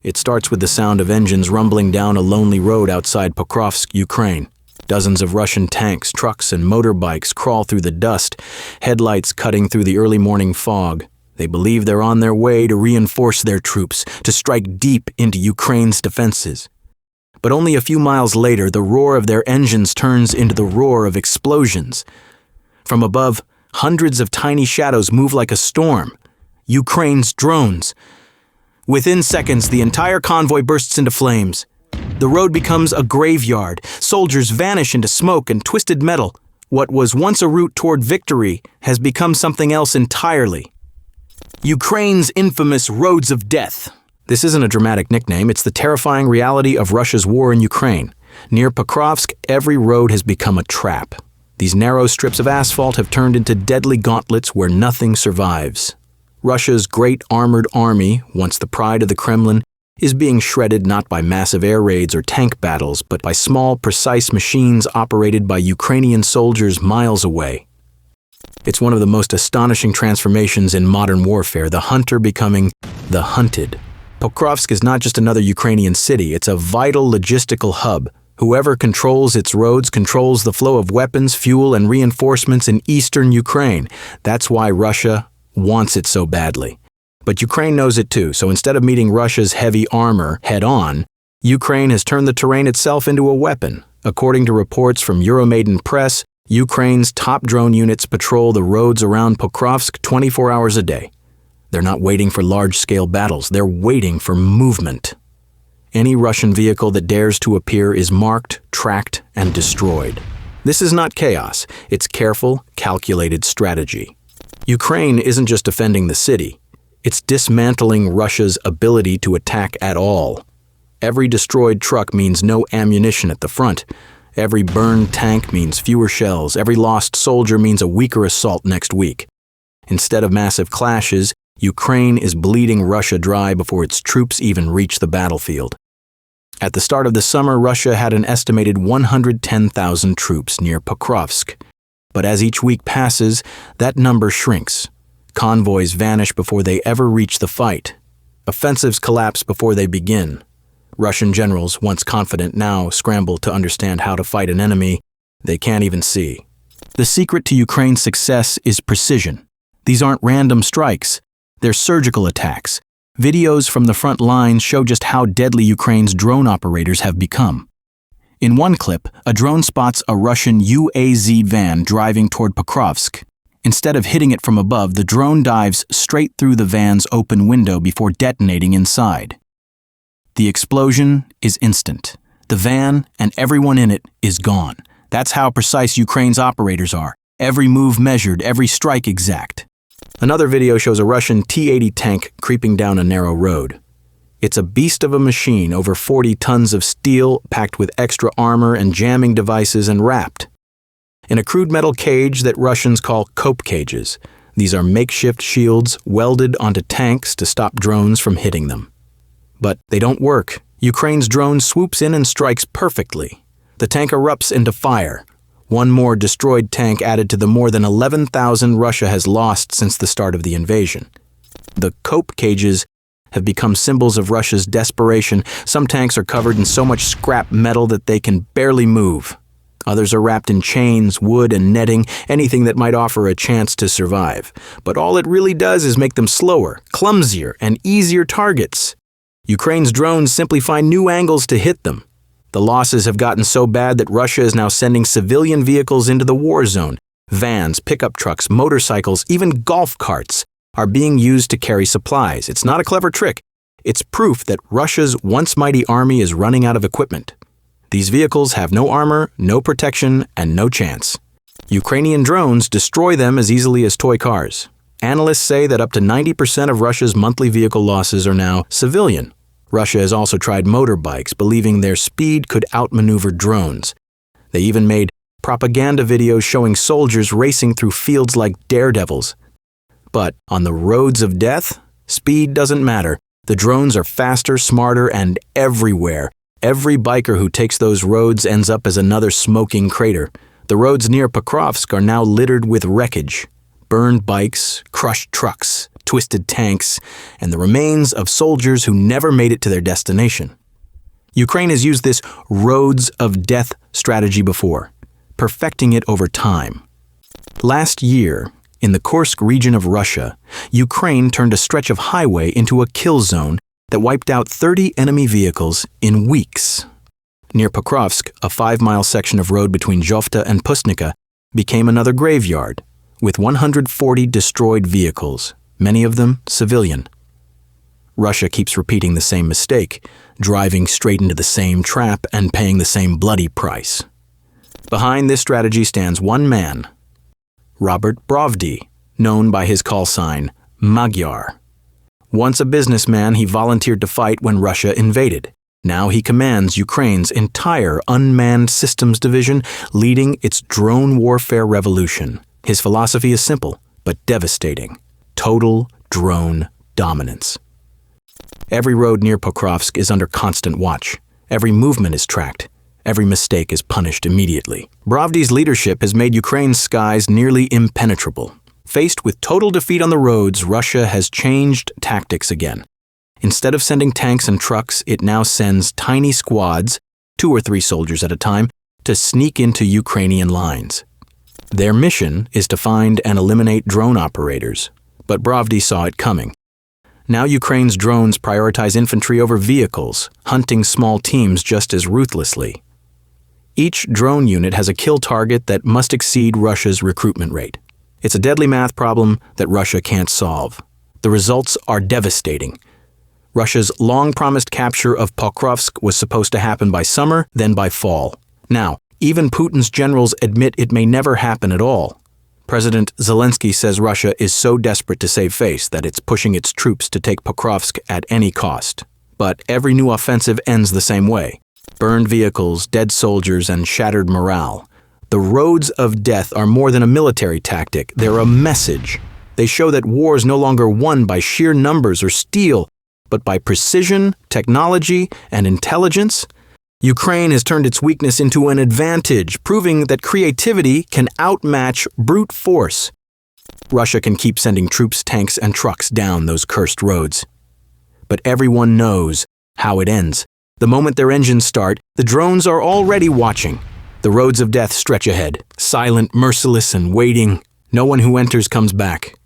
It starts with the sound of engines rumbling down a lonely road outside Pokrovsk, Ukraine. Dozens of Russian tanks, trucks, and motorbikes crawl through the dust, headlights cutting through the early morning fog. They believe they're on their way to reinforce their troops, to strike deep into Ukraine's defenses. But only a few miles later, the roar of their engines turns into the roar of explosions. From above, hundreds of tiny shadows move like a storm. Ukraine's drones. Within seconds, the entire convoy bursts into flames. The road becomes a graveyard. Soldiers vanish into smoke and twisted metal. What was once a route toward victory has become something else entirely. Ukraine's infamous roads of death. This isn't a dramatic nickname, it's the terrifying reality of Russia's war in Ukraine. Near Pokrovsk, every road has become a trap. These narrow strips of asphalt have turned into deadly gauntlets where nothing survives. Russia's great armored army, once the pride of the Kremlin, is being shredded not by massive air raids or tank battles, but by small, precise machines operated by Ukrainian soldiers miles away. It's one of the most astonishing transformations in modern warfare, the hunter becoming the hunted. Pokrovsk is not just another Ukrainian city, it's a vital logistical hub. Whoever controls its roads controls the flow of weapons, fuel, and reinforcements in eastern Ukraine. That's why Russia wants it so badly. But Ukraine knows it too, so instead of meeting Russia's heavy armor head-on, Ukraine has turned the terrain itself into a weapon. According to reports from Euromaidan Press, Ukraine's top drone units patrol the roads around Pokrovsk 24 hours a day. They're not waiting for large-scale battles, they're waiting for movement. Any Russian vehicle that dares to appear is marked, tracked, and destroyed. This is not chaos, it's careful, calculated strategy. Ukraine isn't just defending the city, it's dismantling Russia's ability to attack at all. Every destroyed truck means no ammunition at the front. Every burned tank means fewer shells. Every lost soldier means a weaker assault next week. Instead of massive clashes, Ukraine is bleeding Russia dry before its troops even reach the battlefield. At the start of the summer, Russia had an estimated 110,000 troops near Pokrovsk. But as each week passes, that number shrinks. Convoys vanish before they ever reach the fight. Offensives collapse before they begin. Russian generals, once confident, now scramble to understand how to fight an enemy they can't even see. The secret to Ukraine's success is precision. These aren't random strikes. They're surgical attacks. Videos from the front lines show just how deadly Ukraine's drone operators have become. In one clip, a drone spots a Russian UAZ van driving toward Pokrovsk. Instead of hitting it from above, the drone dives straight through the van's open window before detonating inside. The explosion is instant. The van and everyone in it is gone. That's how precise Ukraine's operators are. Every move measured, every strike exact. Another video shows a Russian T-80 tank creeping down a narrow road. It's a beast of a machine, over 40 tons of steel, packed with extra armor and jamming devices and wrapped in a crude metal cage that Russians call cope cages. These are makeshift shields welded onto tanks to stop drones from hitting them. But they don't work. Ukraine's drone swoops in and strikes perfectly. The tank erupts into fire. One more destroyed tank added to the more than 11,000 Russia has lost since the start of the invasion. The cope cages have become symbols of Russia's desperation. Some tanks are covered in so much scrap metal that they can barely move. Others are wrapped in chains, wood, and netting, anything that might offer a chance to survive. But all it really does is make them slower, clumsier, and easier targets. Ukraine's drones simply find new angles to hit them. The losses have gotten so bad that Russia is now sending civilian vehicles into the war zone. Vans, pickup trucks, motorcycles, even golf carts are being used to carry supplies. It's not a clever trick. It's proof that Russia's once mighty army is running out of equipment. These vehicles have no armor, no protection, and no chance. Ukrainian drones destroy them as easily as toy cars. Analysts say that up to 90% of Russia's monthly vehicle losses are now civilian. Russia has also tried motorbikes, believing their speed could outmaneuver drones. They even made propaganda videos showing soldiers racing through fields like daredevils. But on the roads of death, speed doesn't matter. The drones are faster, smarter, and everywhere. Every biker who takes those roads ends up as another smoking crater. The roads near Pokrovsk are now littered with wreckage. Burned bikes, crushed trucks, twisted tanks, and the remains of soldiers who never made it to their destination. Ukraine has used this roads of death strategy before, perfecting it over time. Last year, in the Kursk region of Russia, Ukraine turned a stretch of highway into a kill zone that wiped out 30 enemy vehicles in weeks. Near Pokrovsk, a 5-mile section of road between Zhovta and Pustnica became another graveyard, with 140 destroyed vehicles, many of them civilian. Russia keeps repeating the same mistake, driving straight into the same trap and paying the same bloody price. Behind this strategy stands one man, Robert Brovdi, known by his call sign, Magyar. Once a businessman, he volunteered to fight when Russia invaded. Now he commands Ukraine's entire unmanned systems division, leading its drone warfare revolution. His philosophy is simple, but devastating. Total drone dominance. Every road near Pokrovsk is under constant watch. Every movement is tracked. Every mistake is punished immediately. Brovdi's leadership has made Ukraine's skies nearly impenetrable. Faced with total defeat on the roads, Russia has changed tactics again. Instead of sending tanks and trucks, it now sends tiny squads, 2 or 3 soldiers at a time, to sneak into Ukrainian lines. Their mission is to find and eliminate drone operators, but Brovdi saw it coming. Now Ukraine's drones prioritize infantry over vehicles, hunting small teams just as ruthlessly. Each drone unit has a kill target that must exceed Russia's recruitment rate. It's a deadly math problem that Russia can't solve. The results are devastating. Russia's long-promised capture of Pokrovsk was supposed to happen by summer, then by fall. Now, even Putin's generals admit it may never happen at all. President Zelensky says Russia is so desperate to save face that it's pushing its troops to take Pokrovsk at any cost. But every new offensive ends the same way. Burned vehicles, dead soldiers, and shattered morale. The roads of death are more than a military tactic, they're a message. They show that war is no longer won by sheer numbers or steel, but by precision, technology, and intelligence. Ukraine has turned its weakness into an advantage, proving that creativity can outmatch brute force. Russia can keep sending troops, tanks, and trucks down those cursed roads. But everyone knows how it ends. The moment their engines start, the drones are already watching. The roads of death stretch ahead, silent, merciless, and waiting. No one who enters comes back.